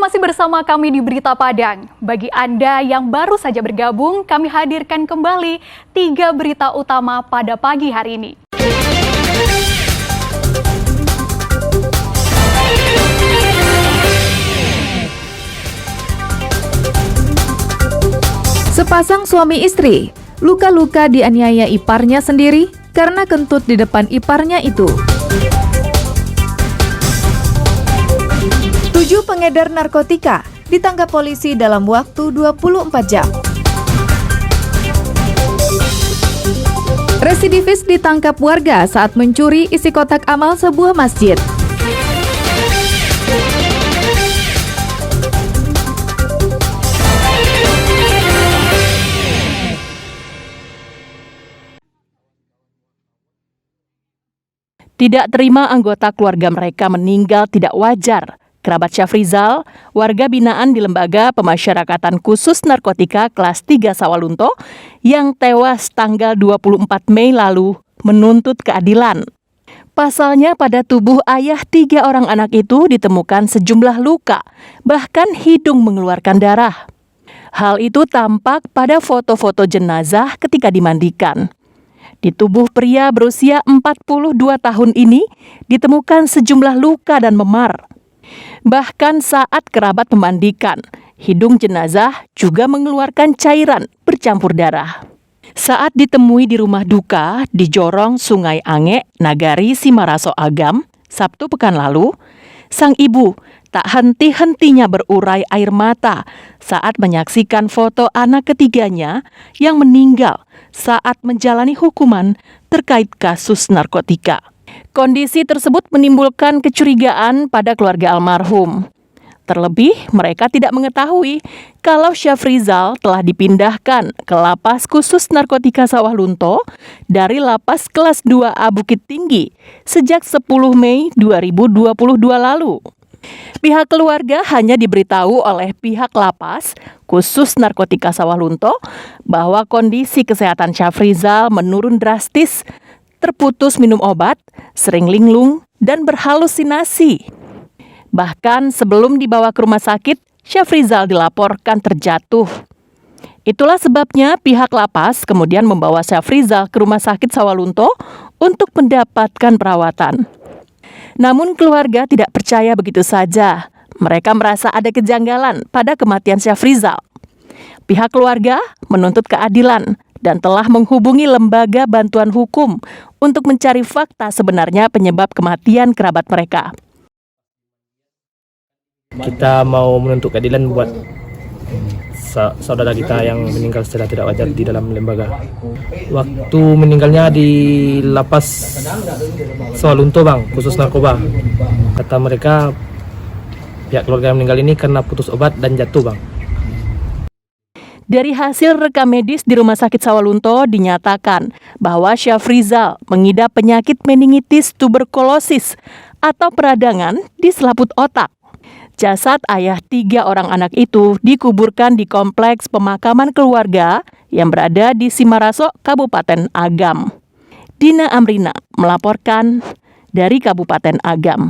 masih bersama kami di Berita Padang. Bagi Anda yang baru saja bergabung, kami hadirkan kembali 3 berita utama pada pagi hari ini. Sepasang suami istri luka-luka dianiaya iparnya sendiri karena kentut di depan iparnya itu. 7 pengedar narkotika ditangkap polisi dalam waktu 24 jam. Residivis ditangkap warga saat mencuri isi kotak amal sebuah masjid. Tidak terima anggota keluarga mereka meninggal tidak wajar. Kerabat Syafrizal, warga binaan di Lembaga Pemasyarakatan Khusus Narkotika kelas 3 Sawalunto yang tewas tanggal 24 Mei lalu menuntut keadilan. Pasalnya pada tubuh ayah 3 orang anak itu ditemukan sejumlah luka, bahkan hidung mengeluarkan darah. Hal itu tampak pada foto-foto jenazah ketika dimandikan. Di tubuh pria berusia 42 tahun ini ditemukan sejumlah luka dan memar. Bahkan saat kerabat memandikan, hidung jenazah juga mengeluarkan cairan bercampur darah. Saat ditemui di rumah duka di Jorong Sungai Ange, Nagari Simaraso Agam, Sabtu pekan lalu, sang ibu tak henti-hentinya berurai air mata saat menyaksikan foto anak ketiganya yang meninggal saat menjalani hukuman terkait kasus narkotika. Kondisi tersebut menimbulkan kecurigaan pada keluarga almarhum. Terlebih, mereka tidak mengetahui kalau Syafrizal telah dipindahkan ke Lapas Khusus Narkotika Sawalunto dari Lapas Kelas 2A Bukit Tinggi sejak 10 Mei 2022 lalu. Pihak keluarga hanya diberitahu oleh pihak Lapas Khusus Narkotika Sawalunto bahwa kondisi kesehatan Syafrizal menurun drastis, terputus minum obat, sering linglung, dan berhalusinasi. Bahkan sebelum dibawa ke rumah sakit, Syafrizal dilaporkan terjatuh. Itulah sebabnya pihak Lapas kemudian membawa Syafrizal ke Rumah Sakit Sawalunto untuk mendapatkan perawatan. Namun keluarga tidak percaya begitu saja. Mereka merasa ada kejanggalan pada kematian Syafrizal. Pihak keluarga menuntut keadilan dan telah menghubungi lembaga bantuan hukum untuk mencari fakta sebenarnya penyebab kematian kerabat mereka. Kita mau menuntut keadilan buat saudara kita yang meninggal secara tidak wajar di dalam lembaga. Waktu meninggalnya di Lapas Sawalunto, Bang, khusus narkoba. Kata mereka pihak keluarga yang meninggal ini karena putus obat dan jatuh, Bang. Dari hasil rekam medis di Rumah Sakit Sawalunto dinyatakan bahwa Syafrizal mengidap penyakit meningitis tuberkulosis atau peradangan di selaput otak. Jasad ayah 3 orang anak itu dikuburkan di kompleks pemakaman keluarga yang berada di Simaraso, Kabupaten Agam. Dina Amrina melaporkan dari Kabupaten Agam.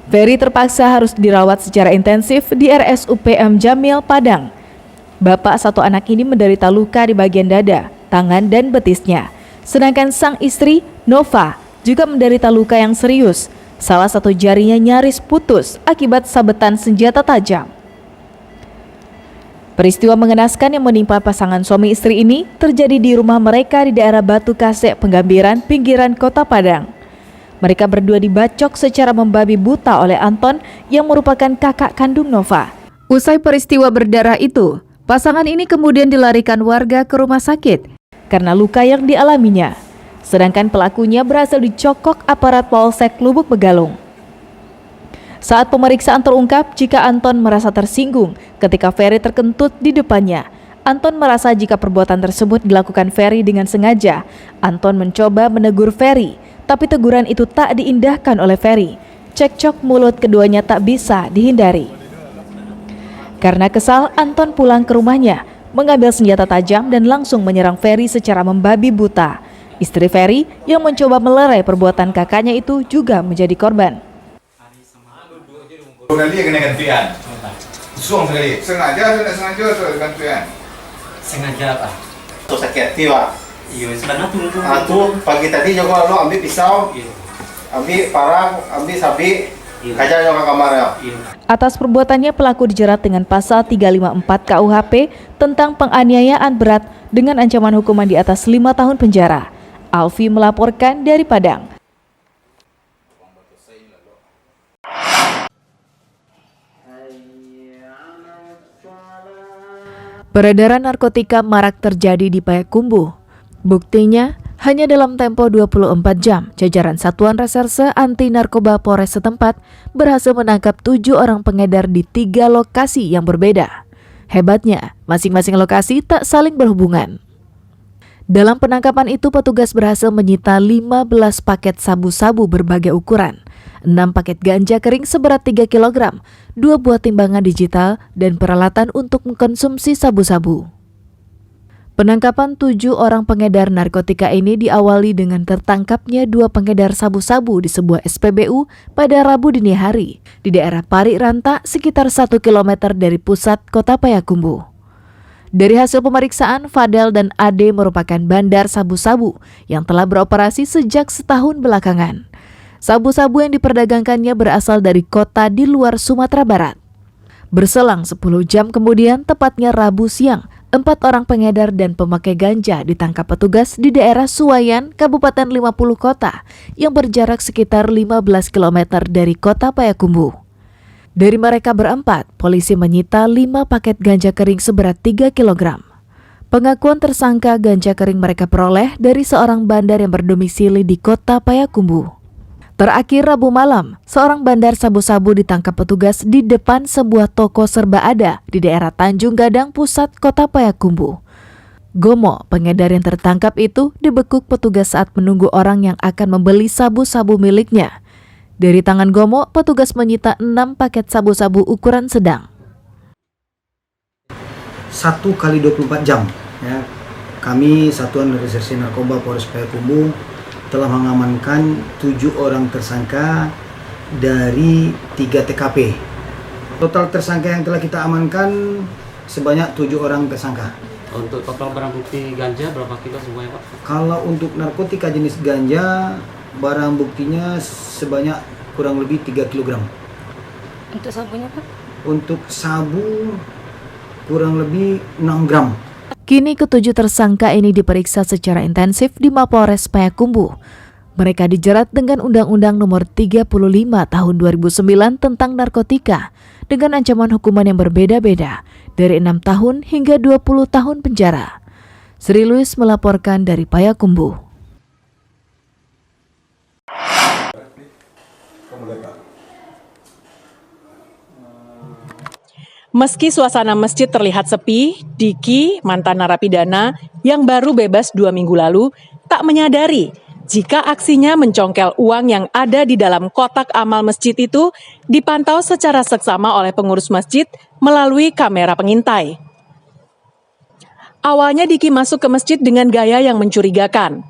Ferry terpaksa harus dirawat secara intensif di RSUPM Jamil, Padang. Bapak satu anak ini menderita luka di bagian dada, tangan, dan betisnya. Sedangkan sang istri, Nova, juga menderita luka yang serius. Salah satu jarinya nyaris putus akibat sabetan senjata tajam. Peristiwa mengenaskan yang menimpa pasangan suami istri ini terjadi di rumah mereka di daerah Batu Kasek, Penggambiran, pinggiran Kota Padang. Mereka berdua dibacok secara membabi buta oleh Anton yang merupakan kakak kandung Nova. Usai peristiwa berdarah itu, pasangan ini kemudian dilarikan warga ke rumah sakit karena luka yang dialaminya. Sedangkan pelakunya berhasil dicokok aparat Polsek Lubuk Begalung. Saat pemeriksaan terungkap jika Anton merasa tersinggung ketika Ferry terkentut di depannya. Anton merasa jika perbuatan tersebut dilakukan Ferry dengan sengaja. Anton mencoba menegur Ferry, tapi teguran itu tak diindahkan oleh Ferry. Cekcok mulut keduanya tak bisa dihindari. Karena kesal, Anton pulang ke rumahnya, mengambil senjata tajam dan langsung menyerang Ferry secara membabi buta. Istri Ferry yang mencoba melerai perbuatan kakaknya itu juga menjadi korban. Dua kali kena gantian. Suang sekali. Sengaja atau tak sengaja atau gantian? Sengaja apa? Tuh sakit hati pak. Iya, sebenarnya turun. Aku pagi tadi juga lo ambil pisau, ambil parang, ambil sapi, kaca juga ke kamar ya. Atas perbuatannya pelaku dijerat dengan pasal 354 KUHP tentang penganiayaan berat dengan ancaman hukuman di atas 5 tahun penjara. Alfi melaporkan dari Padang. Peredaran narkotika marak terjadi di Payakumbuh. Buktinya, hanya dalam tempo 24 jam, jajaran Satuan Reserse Anti Narkoba Polres setempat berhasil menangkap 7 orang pengedar di 3 lokasi yang berbeda. Hebatnya, masing-masing lokasi tak saling berhubungan. Dalam penangkapan itu, petugas berhasil menyita 15 paket sabu-sabu berbagai ukuran, 6 paket ganja kering seberat 3 kg, 2 buah timbangan digital, dan peralatan untuk mengkonsumsi sabu-sabu. Penangkapan 7 orang pengedar narkotika ini diawali dengan tertangkapnya 2 pengedar sabu-sabu di sebuah SPBU pada Rabu dini hari di daerah Pari Ranta sekitar 1 km dari pusat kota Payakumbuh. Dari hasil pemeriksaan, Fadel dan Ade merupakan bandar sabu-sabu yang telah beroperasi sejak setahun belakangan. Sabu-sabu yang diperdagangkannya berasal dari kota di luar Sumatera Barat. Berselang 10 jam kemudian, tepatnya Rabu siang, 4 orang pengedar dan pemakai ganja ditangkap petugas di daerah Suwayan, Kabupaten 50 Kota, yang berjarak sekitar 15 km dari kota Payakumbuh. Dari mereka berempat, polisi menyita 5 paket ganja kering seberat 3 kg. Pengakuan tersangka ganja kering mereka peroleh dari seorang bandar yang berdomisili di kota Payakumbuh. Terakhir Rabu malam, seorang bandar sabu-sabu ditangkap petugas di depan sebuah toko serba ada di daerah Tanjung Gadang, pusat kota Payakumbuh. Gomo, pengedar yang tertangkap itu, dibekuk petugas saat menunggu orang yang akan membeli sabu-sabu miliknya. Dari tangan Gomo, petugas menyita 6 paket sabu-sabu ukuran sedang. 1 kali 24 jam, ya, kami Satuan Reserse Narkoba Polres Payakumbuh telah mengamankan 7 orang tersangka dari 3 TKP. Total tersangka yang telah kita amankan sebanyak 7 orang tersangka. Untuk total barang bukti ganja berapa kilo semuanya Pak? Kalau untuk narkotika jenis ganja, barang buktinya sebanyak kurang lebih 3 kg. Untuk sabunya Pak? Untuk sabu kurang lebih 6 gram. Kini ketujuh tersangka ini diperiksa secara intensif di Mapolres Payakumbuh. Mereka dijerat dengan Undang-Undang Nomor 35 Tahun 2009 tentang narkotika dengan ancaman hukuman yang berbeda-beda dari 6 tahun hingga 20 tahun penjara. Sri Luis melaporkan dari Payakumbuh. Meski suasana masjid terlihat sepi, Diki, mantan narapidana yang baru bebas 2 minggu lalu, tak menyadari jika aksinya mencongkel uang yang ada di dalam kotak amal masjid itu dipantau secara seksama oleh pengurus masjid melalui kamera pengintai. Awalnya Diki masuk ke masjid dengan gaya yang mencurigakan.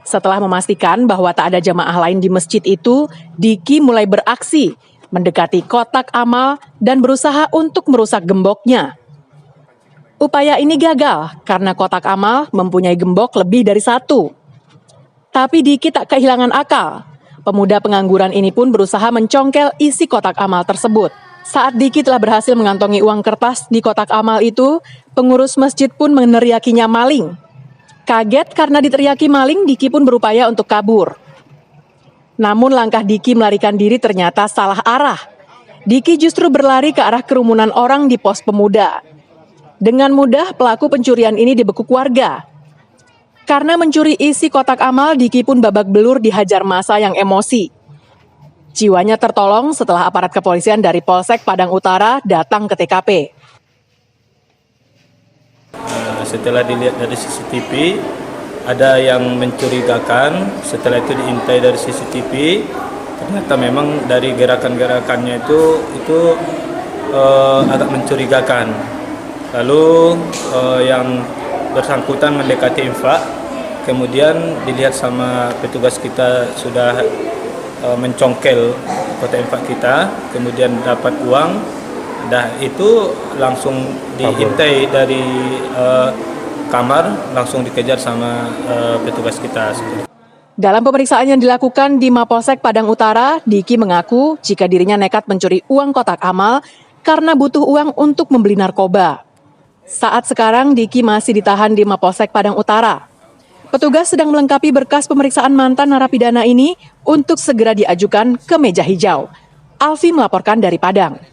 Setelah memastikan bahwa tak ada jamaah lain di masjid itu, Diki mulai beraksi, mendekati kotak amal dan berusaha untuk merusak gemboknya. Upaya ini gagal karena kotak amal mempunyai gembok lebih dari 1. Tapi Diki tak kehilangan akal. Pemuda pengangguran ini pun berusaha mencongkel isi kotak amal tersebut. Saat Diki telah berhasil mengantongi uang kertas di kotak amal itu, pengurus masjid pun meneriakinya maling. Kaget karena diteriaki maling, Diki pun berupaya untuk kabur. Namun langkah Diki melarikan diri ternyata salah arah. Diki justru berlari ke arah kerumunan orang di pos pemuda. Dengan mudah pelaku pencurian ini dibekuk warga. Karena mencuri isi kotak amal, Diki pun babak belur dihajar massa yang emosi. Jiwanya tertolong setelah aparat kepolisian dari Polsek Padang Utara datang ke TKP. Setelah dilihat dari CCTV, ada yang mencurigakan. Setelah itu diintai dari CCTV, ternyata memang dari gerakan-gerakannya itu agak mencurigakan. Lalu yang bersangkutan mendekati infak kemudian dilihat sama petugas kita sudah mencongkel kotak infak kita, kemudian dapat uang, itu langsung diintai dari kamar, langsung dikejar sama petugas kita. Dalam pemeriksaan yang dilakukan di Mapolsek Padang Utara, Diki mengaku jika dirinya nekat mencuri uang kotak amal karena butuh uang untuk membeli narkoba. Saat sekarang, Diki masih ditahan di Mapolsek Padang Utara. Petugas sedang melengkapi berkas pemeriksaan mantan narapidana ini untuk segera diajukan ke meja hijau. Alfi melaporkan dari Padang.